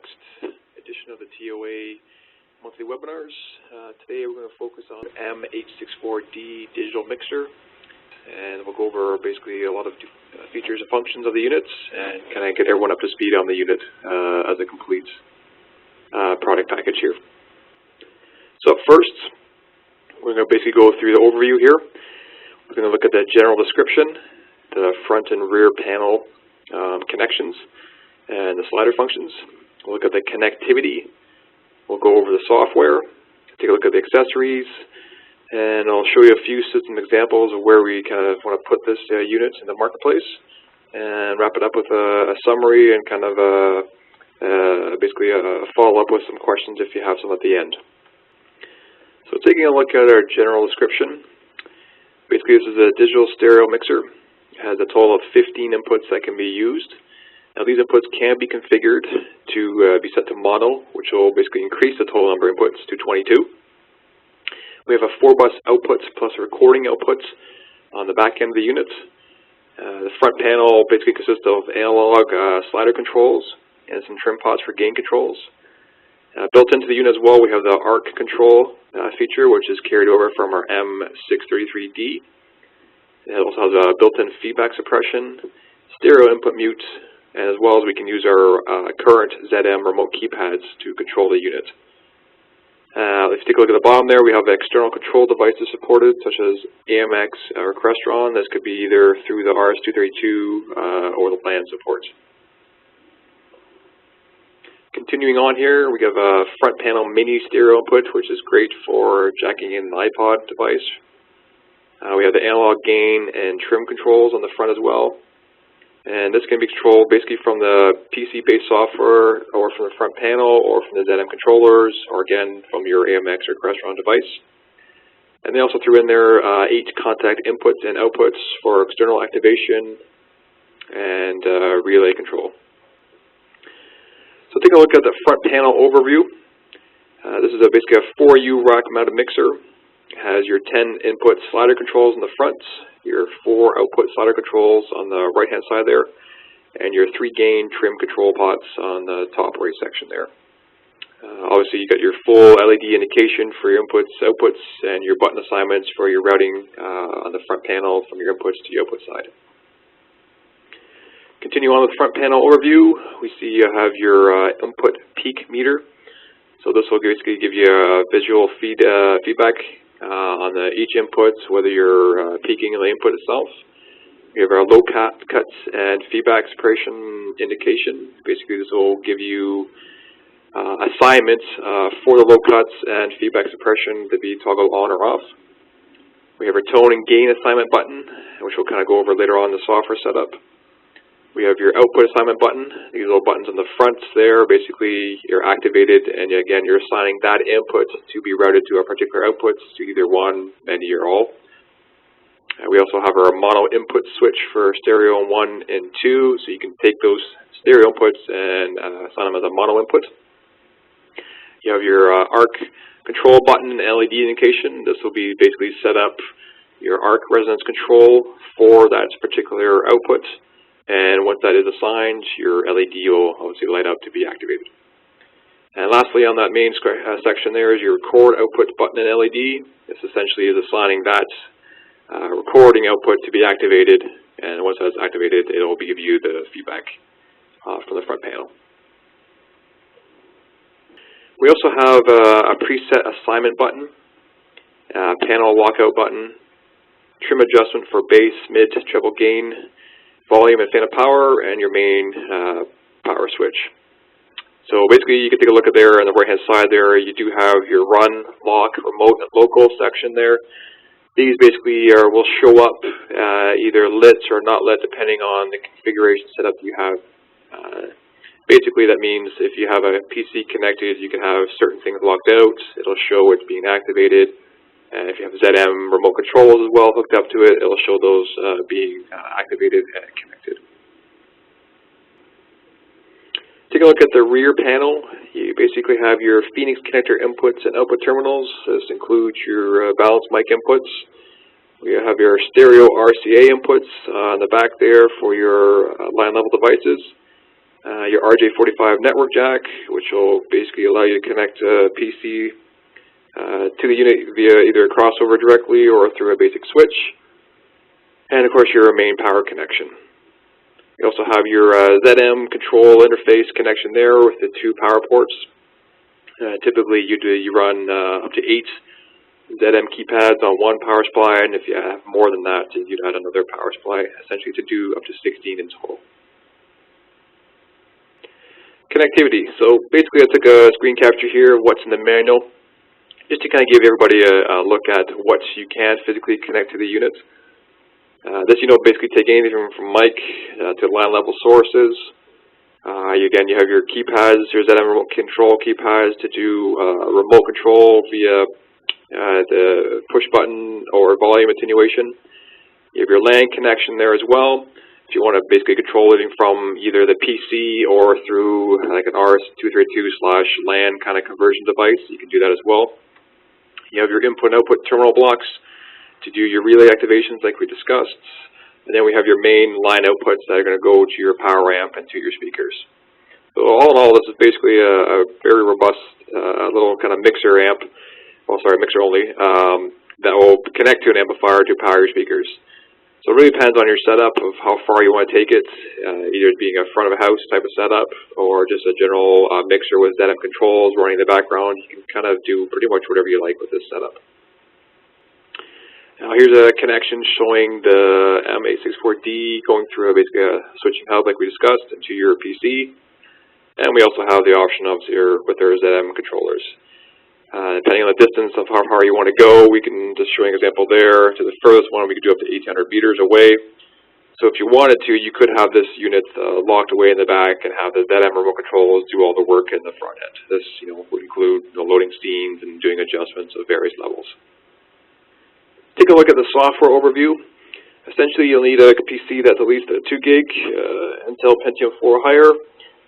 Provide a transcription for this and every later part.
next edition of the TOA monthly webinars. Today we're going to focus on M-864D digital mixer, and we'll go over basically a lot of features and functions of the units and kind of get everyone up to speed on the unit as a complete product package here. So first, we're going to basically go through the overview here. We're going to look at the general description, the front and rear panel connections, and the slider functions. We'll look at the connectivity. We'll go over the software, take a look at the accessories, and I'll show you a few system examples of where we kind of want to put this unit in the marketplace, and wrap it up with a summary and kind of basically a follow-up with some questions if you have some at the end. So taking a look at our general description, basically this is a digital stereo mixer. It has a total of 15 inputs that can be used. Now these inputs can be configured to be set to mono, which will basically increase the total number of inputs to 22. We have a 4-bus outputs plus recording outputs on the back end of the unit. The front panel basically consists of analog slider controls and some trim pots for gain controls. Built into the unit as well, we have the ARC control feature, which is carried over from our M-864D. It also has a built-in feedback suppression, stereo input mute, and as well as we can use our current ZM remote keypads to control the unit. Let's take a look at the bottom there. We have external control devices supported, such as AMX or Crestron. This could be either through the RS-232 or the LAN support. Continuing on here, we have a front panel mini stereo input, which is great for jacking in an iPod device. We have the analog gain and trim controls on the front as well. And this can be controlled basically from the PC-based software, or from the front panel, or from the ZM controllers, or again from your AMX or Crestron device. And they also threw in there 8 contact inputs and outputs for external activation and relay control. So take a look at the front panel overview. This is basically a 4U rack mounted mixer. It has your 10 input slider controls in the front, your 4 output slider controls on the right hand side there, and your 3 gain trim control pots on the top right section there. Obviously you got your full LED indication for your inputs, outputs, and your button assignments for your routing on the front panel from your inputs to your output side. Continue on with the front panel overview. We see you have your input peak meter. So this will basically give you a visual feedback on each input, whether you're peaking in the input itself. We have our low cuts and feedback suppression indication. Basically this will give you assignments for the low cuts and feedback suppression to be toggled on or off. We have our tone and gain assignment button, which we'll kind of go over later on in the software setup. We have your output assignment button. These little buttons on the front there, basically you're activated, and again you're assigning that input to be routed to a particular outputs, to either one, many, or all. We also have our mono input switch for stereo 1 and 2, so you can take those stereo inputs and assign them as a mono input. You have your ARC control button and LED indication. This will be basically set up your ARC resonance control for that particular output. And once that is assigned, your LED will obviously light up to be activated. And lastly, on that main section there is your record output button and LED. This essentially is assigning that recording output to be activated, and once that's activated, it will give you the feedback from the front panel. We also have a preset assignment button, panel lockout button, trim adjustment for bass, mid, treble gain, volume and phantom power, and your main power switch. So basically you can take a look at there on the right hand side there, you do have your run, lock, remote, and local section there. These basically will show up either lit or not lit depending on the configuration setup you have. Basically that means if you have a PC connected, you can have certain things locked out, it'll show it's being activated. And if you have ZM remote controls as well hooked up to it, it'll show those being activated and connected. Take a look at the rear panel. You basically have your Phoenix connector inputs and output terminals. This includes your balanced mic inputs. We have your stereo RCA inputs on the back there for your line level devices. Your RJ45 network jack, which will basically allow you to connect a PC to the unit via either a crossover directly or through a basic switch. And of course your main power connection. You also have your ZM control interface connection there with the 2 power ports. Typically you run up to 8 ZM keypads on one power supply, and if you have more than that, you'd add another power supply, essentially to do up to 16 in total. Connectivity. So basically I took a screen capture here of what's in the manual, just to kind of give everybody a look at what you can physically connect to the unit. This unit will basically take anything from mic to LAN level sources. Again, you have your keypads, your ZM remote control keypads to do remote control via the push button or volume attenuation. You have your LAN connection there as well. If you want to basically control it from either the PC or through like an RS-232/LAN kind of conversion device, you can do that as well. You have your input and output terminal blocks to do your relay activations like we discussed. And then we have your main line outputs that are going to go to your power amp and to your speakers. So all in all, this is basically a very robust little kind of mixer amp, mixer only, that will connect to an amplifier to power your speakers. So it really depends on your setup of how far you want to take it, either being a front of a house type of setup or just a general mixer with ZM controls running in the background. You can kind of do pretty much whatever you like with this setup. Now here's a connection showing the M-864D going through basically a switching hub like we discussed into your PC. And we also have the option of with our ZM controllers. Depending on the distance of how far you want to go, we can just show an example there. To the furthest one, we could do up to 800 meters away. So if you wanted to, you could have this unit locked away in the back and have the ZM remote controls do all the work in the front end. This would include loading scenes and doing adjustments of various levels. Take a look at the software overview. Essentially, you'll need a PC that's at least a 2 gig Intel Pentium 4 higher.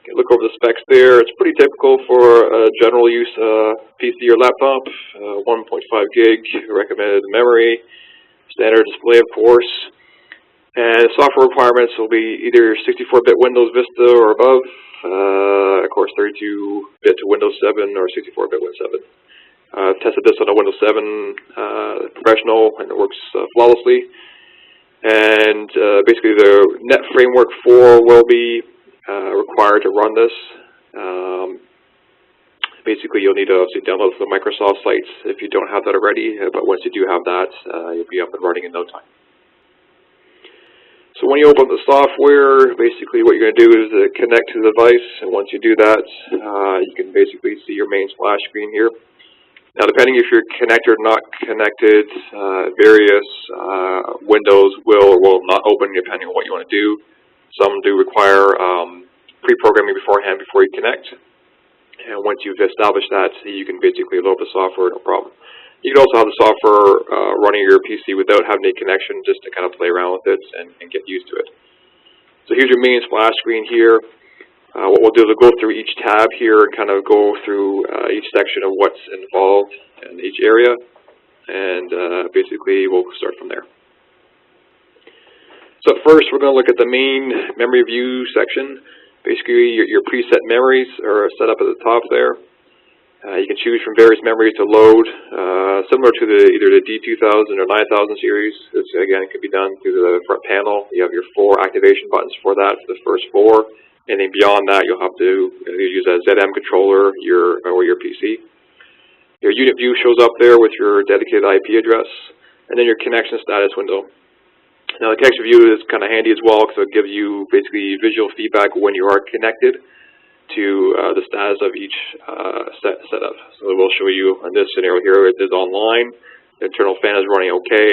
Look over the specs there. It's pretty typical for a general use PC or laptop. 1.5 gig recommended memory, standard display of course. And software requirements will be either 64-bit Windows Vista or above, of course 32-bit to Windows 7 or 64-bit Windows 7. I've tested this on a Windows 7 Professional and it works flawlessly. And basically the Net Framework 4 will be required to run this. Basically, you'll need to obviously download the Microsoft sites if you don't have that already, but once you do have that, you'll be up and running in no time. So when you open up the software, basically what you're going to do is connect to the device, and once you do that, you can basically see your main splash screen here. Now, depending if you're connected or not connected, various windows will or will not open depending on what you want to do. Some do require pre-programming beforehand before you connect. And once you've established that, you can basically load the software, no problem. You can also have the software running your PC without having a connection, just to kind of play around with it and get used to it. So here's your main splash screen here. What we'll do is we'll go through each tab here and kind of go through each section of what's involved in each area. And basically, we'll start from there. So first, we're going to look at the main memory view section. Basically, your preset memories are set up at the top there. You can choose from various memories to load, similar to either the D2000 or 9000 series. This, again, can be done through the front panel. You have your 4 activation buttons for that, for the first 4. Anything beyond that, you'll have to use a ZM controller or your PC. Your unit view shows up there with your dedicated IP address, and then your connection status window. Now, the connection view is kind of handy as well because it gives you basically visual feedback when you are connected to the status of each setup. So we'll show you in this scenario here, it is online, the internal fan is running okay,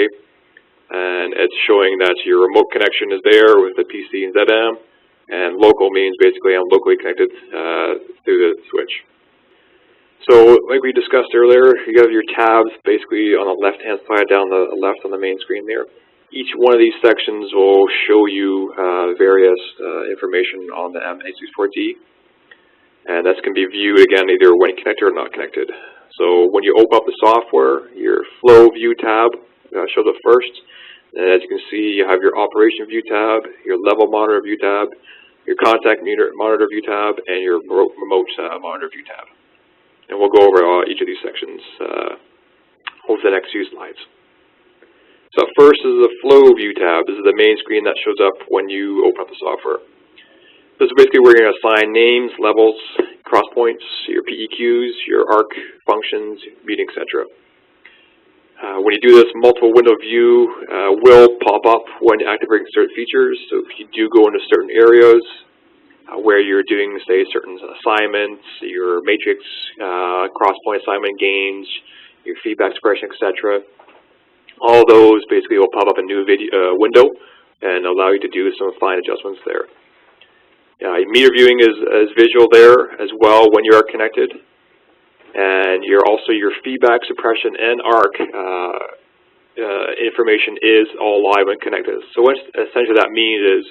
and it's showing that your remote connection is there with the PC and ZM, and local means basically I'm locally connected through the switch. So like we discussed earlier, you have your tabs basically on the left-hand side down the left on the main screen there. Each one of these sections will show you various information on the M-864D. And that can be viewed, again, either when connected or not connected. So when you open up the software, your Flow View tab shows up first. And as you can see, you have your Operation View tab, your Level Monitor View tab, your contact monitor view tab, and your remote monitor view tab. And we'll go over each of these sections over the next few slides. So first is the flow view tab. This is the main screen that shows up when you open up the software. This is basically where you're going to assign names, levels, cross points, your PEQs, your ARC functions, meeting, etc. When you do this, multiple window view will pop up when activating certain features. So if you do go into certain areas where you're doing, say, certain assignments, your matrix, cross-point assignment gains, your feedback suppression, etc., all those basically will pop up a new window and allow you to do some fine adjustments there. Meter viewing is visual there as well when you are connected. And your feedback suppression and ARC information is all live when connected. So what essentially that means is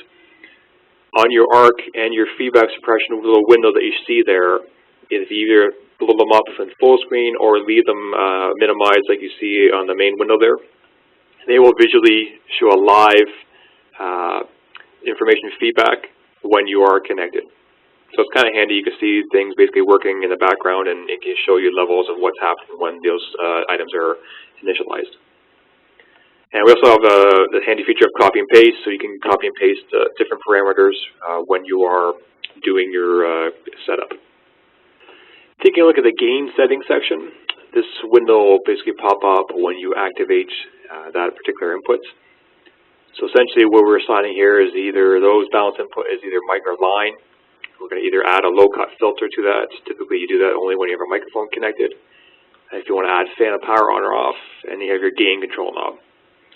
on your ARC and your feedback suppression little window that you see there, is either blow them up in full screen or leave them minimized like you see on the main window there. They will visually show a live information feedback when you are connected. So it's kind of handy. You can see things basically working in the background, and it can show you levels of what's happening when those items are initialized. And we also have the handy feature of copy and paste, so you can copy and paste different parameters when you are doing your setup. Taking a look at the gain settings section, this window will basically pop up when you activate that particular input. So essentially what we're assigning here is either those balance input is either mic or line. We're going to either add a low-cut filter to that. Typically you do that only when you have a microphone connected. And if you want to add fan of power on or off, and you have your gain control knob.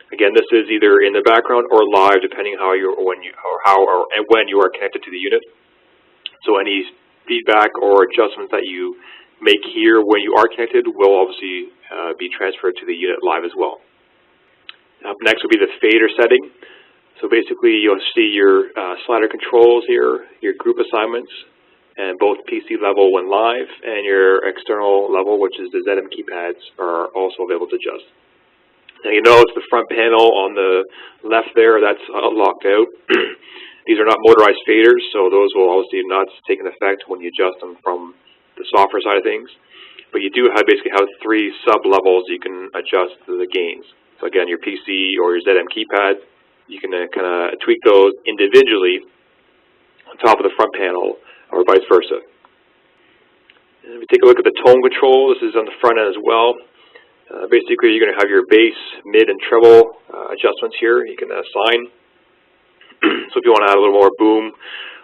Again, this is either in the background or live, depending how when you are connected to the unit. So any feedback or adjustments that you make here when you are connected will obviously be transferred to the unit live as well. Up next will be the fader setting. So basically you'll see your slider controls here, your group assignments, and both PC level when live, and your external level, which is the ZM keypads, are also available to adjust. Now you notice the front panel on the left there, that's locked out. These are not motorized faders, so those will obviously not take an effect when you adjust them from the software side of things. But you do basically have 3 sub-levels you can adjust the gains. So again, your PC or your ZM keypad, you can kind of tweak those individually on top of the front panel, or vice versa. And if we take a look at the tone control, this is on the front end as well. Basically, you're going to have your bass, mid, and treble adjustments here. You can assign. So if you want to add a little more boom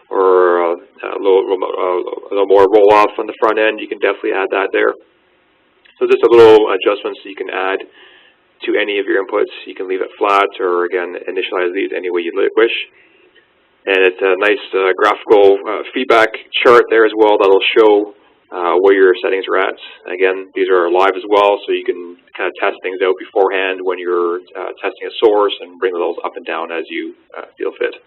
or a little more roll-off on the front end, you can definitely add that there. So just a little adjustments you can add to any of your inputs. You can leave it flat, or again, initialize these any way you wish. And it's a nice graphical feedback chart there as well that'll show where your settings are at. Again, these are live as well, so you can kind of test things out beforehand when you're testing a source and bring those up and down as you feel fit.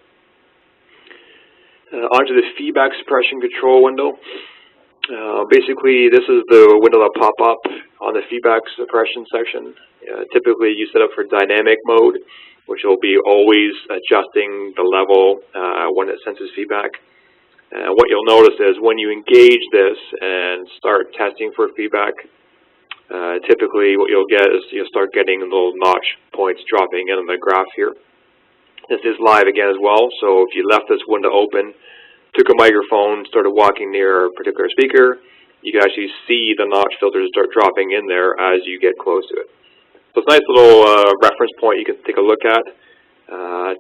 Onto the feedback suppression control window. Basically, this is the window that pop up on the feedback suppression section. Typically, you set up for dynamic mode, which will be always adjusting the level when it senses feedback. What you'll notice is when you engage this and start testing for feedback, typically what you'll get is you'll start getting little notch points dropping in on the graph here. This is live again as well, so if you left this window open, took a microphone, started walking near a particular speaker, you can actually see the notch filters start dropping in there as you get close to it. So it's a nice little reference point you can take a look at.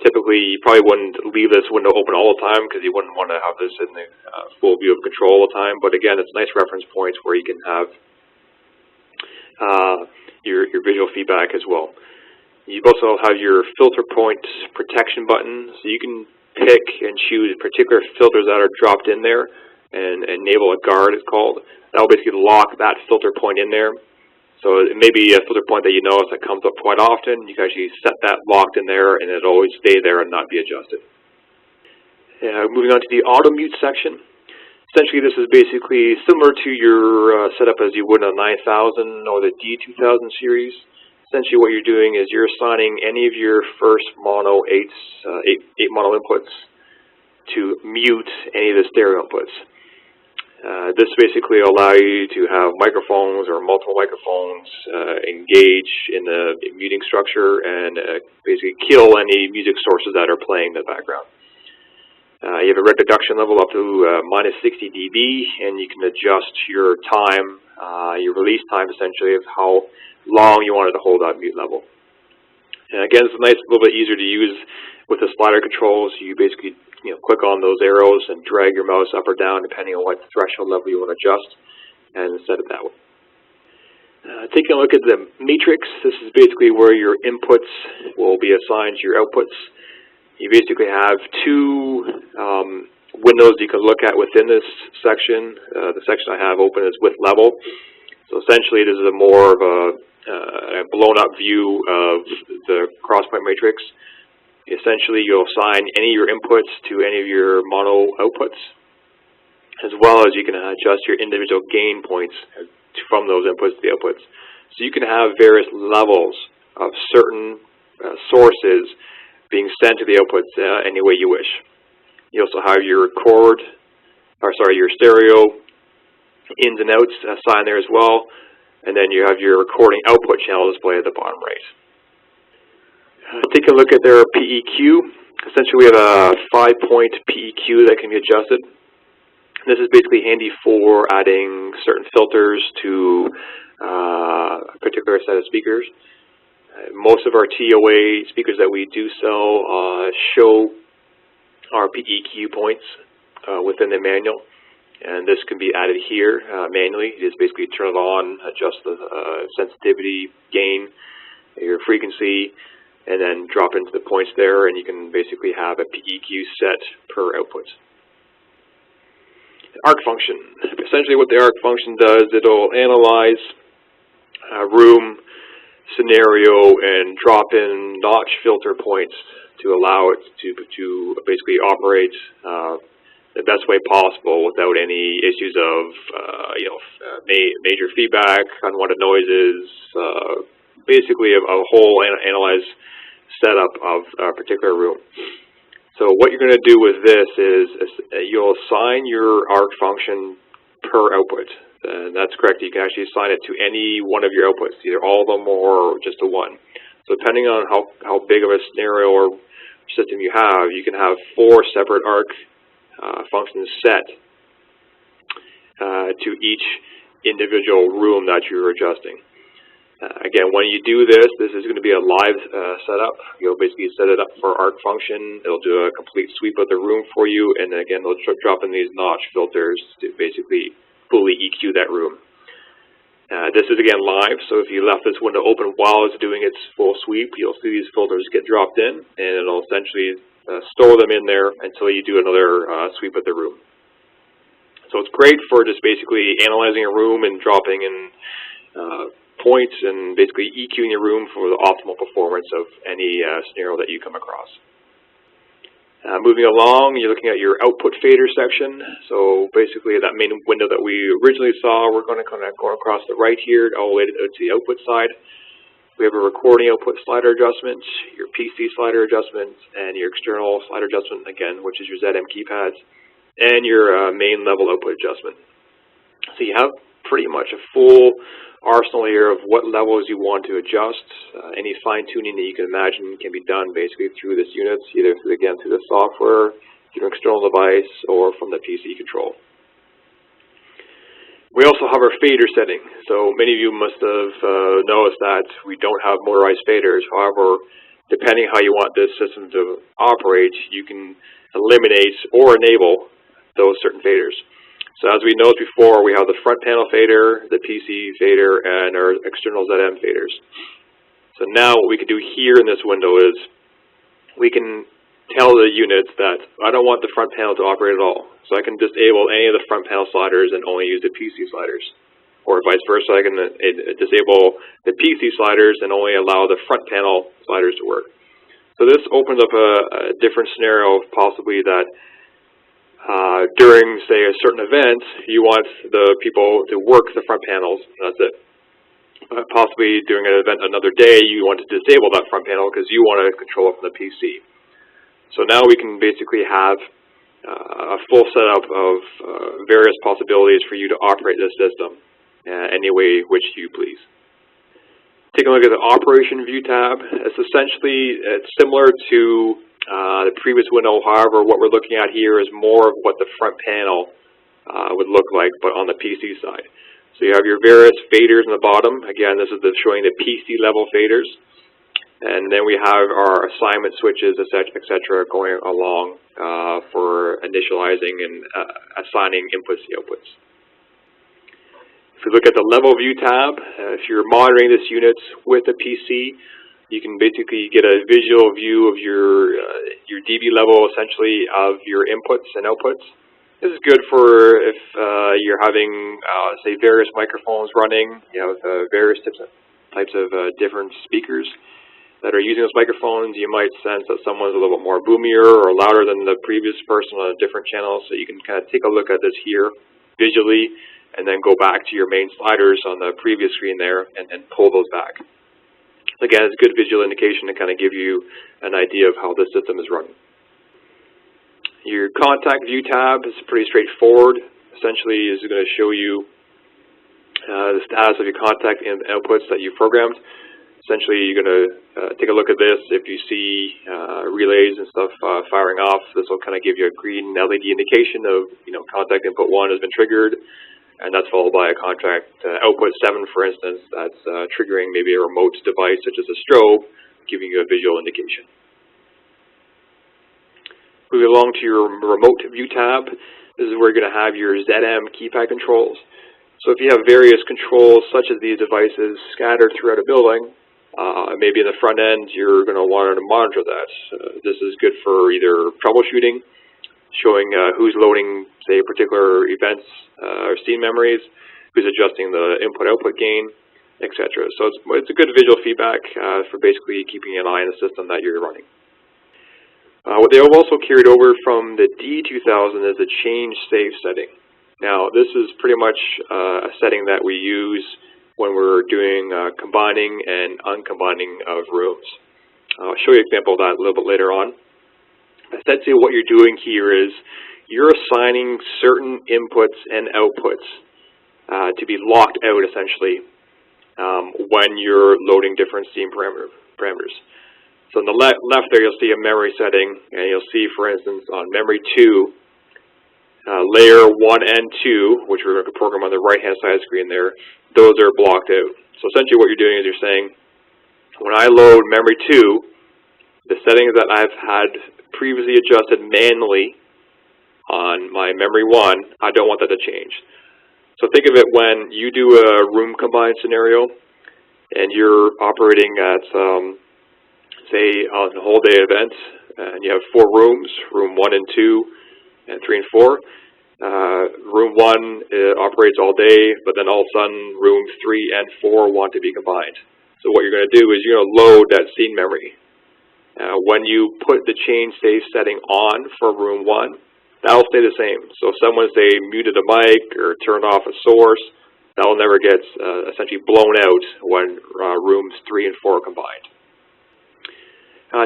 Typically, you probably wouldn't leave this window open all the time because you wouldn't want to have this in the full view of control all the time. But again, it's nice reference points where you can have your visual feedback as well. You also have your filter point protection button, so you can pick and choose particular filters that are dropped in there and enable a guard, it's called. That will basically lock that filter point in there. So it may be a filter point that you notice that comes up quite often. You can actually set that locked in there, and it'll always stay there and not be adjusted. Moving on to the Automute section. Essentially, this is basically similar to your setup as you would in a 9000 or the D2000 series. Essentially, what you're doing is you're assigning any of your first mono 8 mono inputs to mute any of the stereo inputs. This basically allows you to have microphones or multiple microphones engage in the muting structure and basically kill any music sources that are playing in the background. You have a red reduction level up to -60 dB, and you can adjust your time, your release time essentially, of how long you wanted to hold that mute level. And again, it's a little bit easier to use with the slider controls. You basically click on those arrows and drag your mouse up or down depending on what threshold level you want to adjust, and set it that way. Taking a look at the matrix, this is basically where your inputs will be assigned to your outputs. You basically have two windows you can look at within this section. The section I have open is with level. So essentially this is a more of a blown up view of the crosspoint matrix. Essentially you'll assign any of your inputs to any of your mono outputs, as well as you can adjust your individual gain points from those inputs to the outputs. So you can have various levels of certain sources being sent to the outputs any way you wish. You also have your your stereo ins and outs assigned there as well, and then you have your recording output channel display at the bottom right. Take a look at their PEQ. Essentially we have a 5-point PEQ that can be adjusted. This is basically handy for adding certain filters to a particular set of speakers. Most of our TOA speakers that we do sell show our PEQ points within the manual, and this can be added here manually. You just basically turn it on, adjust the sensitivity, gain, your frequency, and then drop into the points there, and you can basically have a PEQ set per output. Arc function. Essentially what the arc function does, it'll analyze room, scenario, and drop in notch filter points to allow it to basically operate the best way possible without any issues of major feedback, unwanted noises, basically a whole analyze setup of a particular room. So what you're going to do with this is you'll assign your arc function per output. And that's correct. You can actually assign it to any one of your outputs, either all of them or just the one. So depending on how big of a scenario or system you have, you can have 4 separate arc functions set to each individual room that you're adjusting. Again, when you do this, this is going to be a live setup. You'll basically set it up for arc function. It'll do a complete sweep of the room for you, and then again, they'll drop in these notch filters to basically fully EQ that room. This is again live, so if you left this window open while it's doing its full sweep, you'll see these filters get dropped in, and it'll essentially store them in there until you do another sweep of the room. So it's great for just basically analyzing a room and dropping in points and basically EQing your room for the optimal performance of any scenario that you come across. Moving along, you're looking at your output fader section. So basically that main window that we originally saw, we're going to kind of go across the right here all the way to the output side. We have a recording output slider adjustment, your PC slider adjustment, and your external slider adjustment, again, which is your ZM keypads, and your main level output adjustment. So you have pretty much a full arsenal here of what levels you want to adjust. Any fine-tuning that you can imagine can be done basically through this unit, either through the software, through an external device, or from the PC control. We also have our fader setting. So many of you must have noticed that we don't have motorized faders. However, depending how you want this system to operate, you can eliminate or enable those certain faders. So as we noticed before, we have the front panel fader, the PC fader, and our external ZM faders. So now what we can do here in this window is we can tell the units that I don't want the front panel to operate at all. So I can disable any of the front panel sliders and only use the PC sliders. Or vice versa, I can disable the PC sliders and only allow the front panel sliders to work. So this opens up a different scenario, possibly that during, say, a certain event, you want the people to work the front panels, that's it. Possibly during an event another day, you want to disable that front panel because you want to control it from the PC. So now we can basically have a full setup of various possibilities for you to operate this system any way which you please. Take a look at the Operation View tab. It's similar to the previous window. However, what we're looking at here is more of what the front panel would look like, but on the PC side. So you have your various faders in the bottom. Again, this is showing the PC level faders. And then we have our assignment switches, etc., going along for initializing and assigning inputs to outputs. If we look at the level view tab, if you're monitoring this unit with a PC, you can basically get a visual view of your DB level, essentially, of your inputs and outputs. This is good for if you're having, say, various microphones running. You have various types of different speakers that are using those microphones. You might sense that someone's a little bit more boomier or louder than the previous person on a different channel. So you can kind of take a look at this here visually, and then go back to your main sliders on the previous screen there and pull those back. Again, it's a good visual indication to kind of give you an idea of how this system is running. Your contact view tab is pretty straightforward. Essentially, is going to show you the status of your contact and outputs that you've programmed. Essentially, you're going to take a look at this. If you see relays and stuff firing off, this will kind of give you a green LED indication of, contact input 1 has been triggered, and that's followed by a contact output 7, for instance, that's triggering maybe a remote device such as a strobe, giving you a visual indication. Moving along to your remote view tab, this is where you're going to have your ZM keypad controls. So if you have various controls such as these devices scattered throughout a building, maybe in the front end you're going to want to monitor that. This is good for either troubleshooting, showing who's loading, say, particular events or scene memories, who's adjusting the input-output gain, etc. So it's a good visual feedback for basically keeping an eye on the system that you're running. What they have also carried over from the D2000 is a change save setting. Now, this is pretty much a setting that we use when we're doing combining and uncombining of rooms. I'll show you an example of that a little bit later on. Essentially, what you're doing here is you're assigning certain inputs and outputs to be locked out, essentially, when you're loading different scene parameters. So on the left there, you'll see a memory setting, and you'll see, for instance, on memory 2, layer 1 and 2, which we're going to program on the right-hand side of the screen there, those are blocked out. So essentially what you're doing is you're saying, when I load memory 2, the settings that I've had previously adjusted manually on my memory 1, I don't want that to change. So think of it when you do a room combined scenario, and you're operating at, say, on a whole day event, and you have 4 rooms, room 1 and 2, and 3 and 4. Room 1 operates all day, but then all of a sudden, room 3 and 4 want to be combined. So what you're going to do is you're going to load that scene memory. When you put the change save setting on for room 1, that'll stay the same. So if someone, say, muted a mic or turned off a source, that'll never get essentially blown out when rooms 3 and 4 are combined.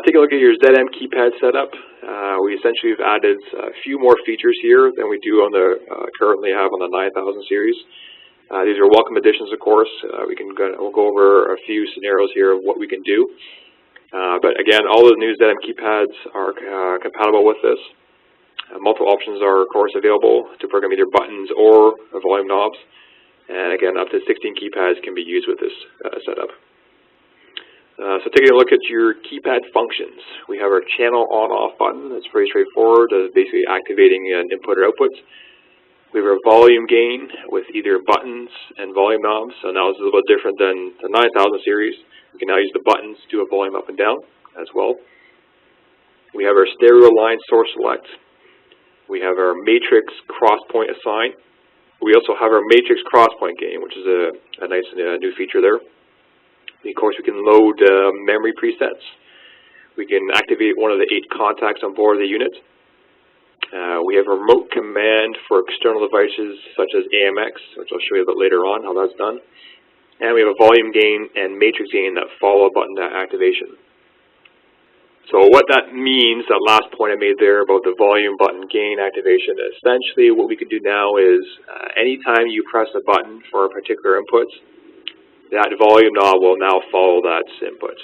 Take a look at your ZM Keypad Setup. We essentially have added a few more features here than we do on the currently have on the 9000 series. These are welcome additions, of course. We'll go over a few scenarios here of what we can do. But again, all the new ZM keypads are compatible with this. Multiple options are, of course, available to program either buttons or volume knobs. And again, up to 16 keypads can be used with this setup. So taking a look at your keypad functions, we have our channel on-off button. It's pretty straightforward, basically activating an input or output. We have our volume gain with either buttons and volume knobs. So now it's a little bit different than the 9000 series. We can now use the buttons to do a volume up and down as well. We have our stereo line source select. We have our matrix crosspoint assign. We also have our matrix crosspoint gain, which is a nice new feature there. Of course, we can load memory presets. We can activate one of the 8 contacts on board the unit. We have a remote command for external devices such as AMX, which I'll show you a bit later on how that's done. And we have a volume gain and matrix gain that follow button activation. So what that means, that last point I made there about the volume button gain activation, essentially what we can do now is anytime you press a button for a particular input, that volume knob will now follow that input.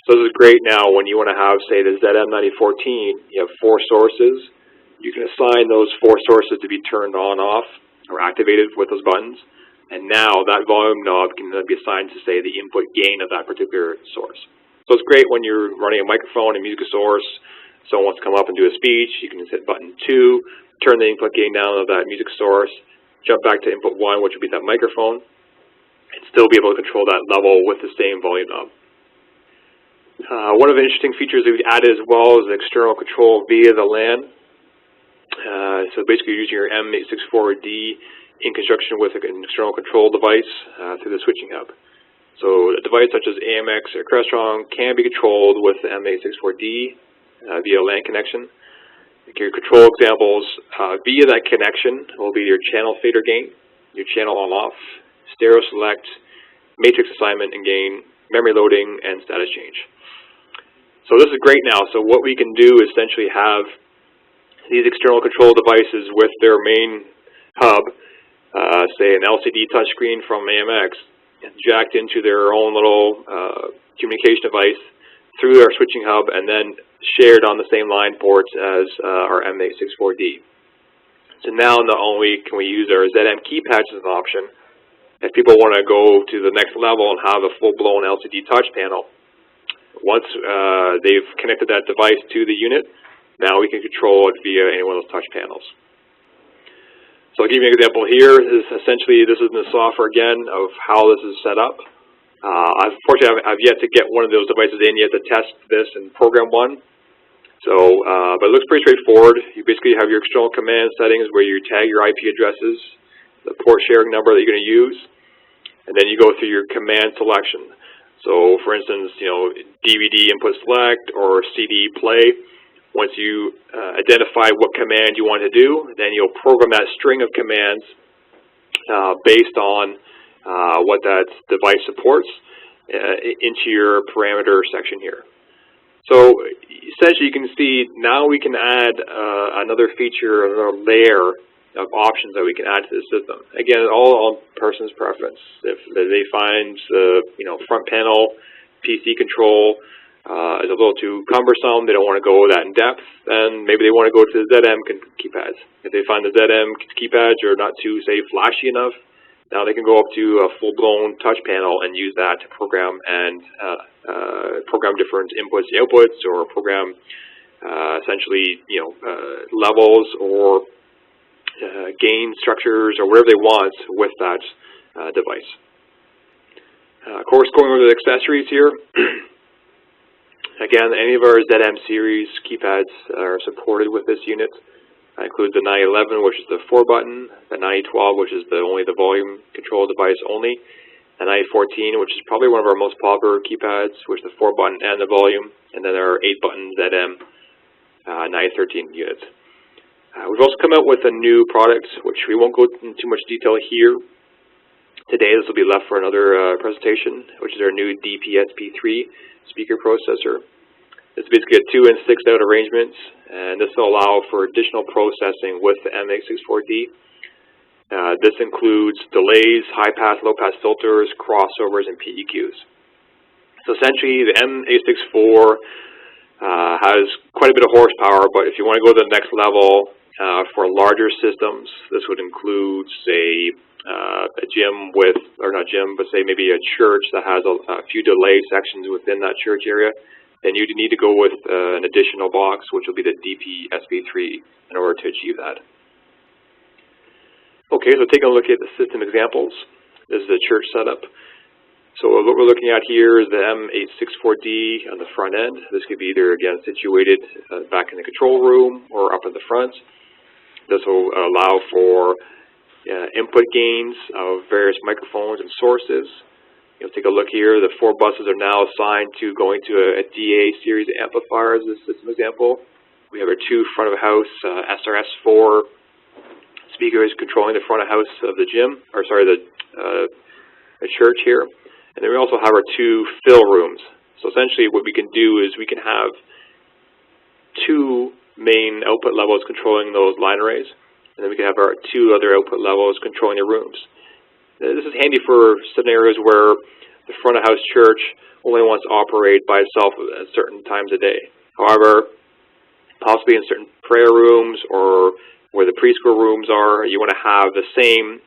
So this is great now when you want to have, say, the ZM9014, you have 4 sources. You can assign those 4 sources to be turned on, off, or activated with those buttons. And now that volume knob can then be assigned to, say, the input gain of that particular source. So it's great when you're running a microphone, a music source, someone wants to come up and do a speech, you can just hit button 2, turn the input gain down of that music source, jump back to input 1, which would be that microphone, and still be able to control that level with the same volume knob. One of the interesting features that we've added as well is external control via the LAN. So basically using your M-864D in conjunction with an external control device through the switching hub. So a device such as AMX or Crestron can be controlled with the M-864D via LAN connection. Your control examples via that connection will be your channel fader gain, your channel on-off, stereo select, matrix assignment and gain, memory loading, and status change. So this is great now. So what we can do is essentially have these external control devices with their main hub, say an LCD touchscreen from AMX, jacked into their own little communication device through our switching hub and then shared on the same line ports as our M-864D. So now not only can we use our ZM keypads as an option, if people want to go to the next level and have a full-blown LCD touch panel, once they've connected that device to the unit, now we can control it via any one of those touch panels. So I'll give you an example here. This is in the software again of how this is set up. Unfortunately, I've yet to get one of those devices in yet to test this in program 1. So, but it looks pretty straightforward. You basically have your external command settings where you tag your IP addresses, the port sharing number that you're going to use, and then you go through your command selection. So, for instance, DVD input select or CD play. Once you identify what command you want to do, then you'll program that string of commands based on what that device supports into your parameter section here. So essentially you can see now we can add another feature, another layer of options that we can add to the system. Again, all on person's preference. If they find front panel PC control is a little too cumbersome, they don't want to go that in depth, then maybe they want to go to the ZM keypads. If they find the ZM keypads are not too, say, flashy enough, now they can go up to a full-blown touch panel and use that to program and program different inputs and outputs, or program essentially levels or gain structures or whatever they want with that device. Of course, going over the accessories here. Again, any of our ZM series keypads are supported with this unit. That includes the 911, which is the 4-button, the 912, which is only the volume control device only, the 914, which is probably one of our most popular keypads, which is the 4-button and the volume, and then our 8-button ZM 913 units. We've also come out with a new product, which we won't go into too much detail here. Today, this will be left for another presentation, which is our new DPSP3 speaker processor. It's basically a 2- and 6-out arrangement, and this will allow for additional processing with the M-864D. This includes delays, high-pass, low-pass filters, crossovers, and PEQs. So essentially, the M-864 has quite a bit of horsepower, but if you want to go to the next level for larger systems, this would include, say, a gym with, or not gym, but say maybe a church that has a few delay sections within that church area, then you'd need to go with an additional box, which will be the DPSP3, in order to achieve that. Okay, so taking a look at the system examples. This is a church setup. So what we're looking at here is the M-864D on the front end. This could be either, again, situated back in the control room or up in the front. This will allow for input gains of various microphones and sources. You'll take a look here. The 4 buses are now assigned to going to a DA series amplifier as a system example. We have our 2 front of house SRS4 speakers controlling the front of house of the gym, or sorry, the church here. And then we also have our 2 fill rooms. So essentially what we can do is we can have 2 main output levels controlling those line arrays, and then we can have our 2 other output levels controlling the rooms. Now, this is handy for scenarios where the front of house church only wants to operate by itself at certain times a day. However, possibly in certain prayer rooms or where the preschool rooms are, you want to have the same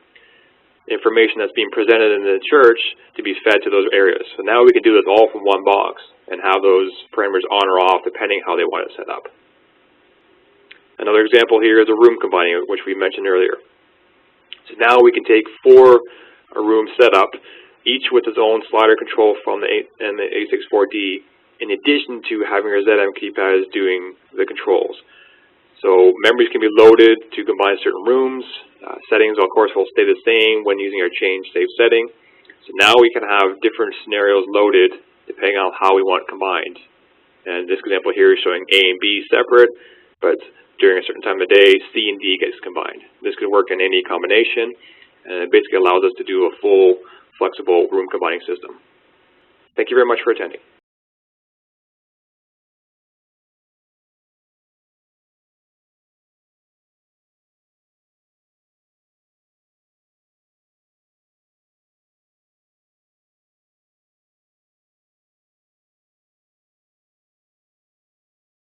information that's being presented in the church to be fed to those areas. So now we can do this all from one box and have those parameters on or off depending how they want it set up. Another example here is a room combining, which we mentioned earlier. So now we can take 4 rooms set up, each with its own slider control from the M-864D, in addition to having our ZM keypads doing the controls. So memories can be loaded to combine certain rooms. Settings, of course, will stay the same when using our change save setting. So now we can have different scenarios loaded depending on how we want it combined. And this example here is showing A and B separate, but during a certain time of day, C and D gets combined. This could work in any combination, and it basically allows us to do a full, flexible room combining system. Thank you very much for attending.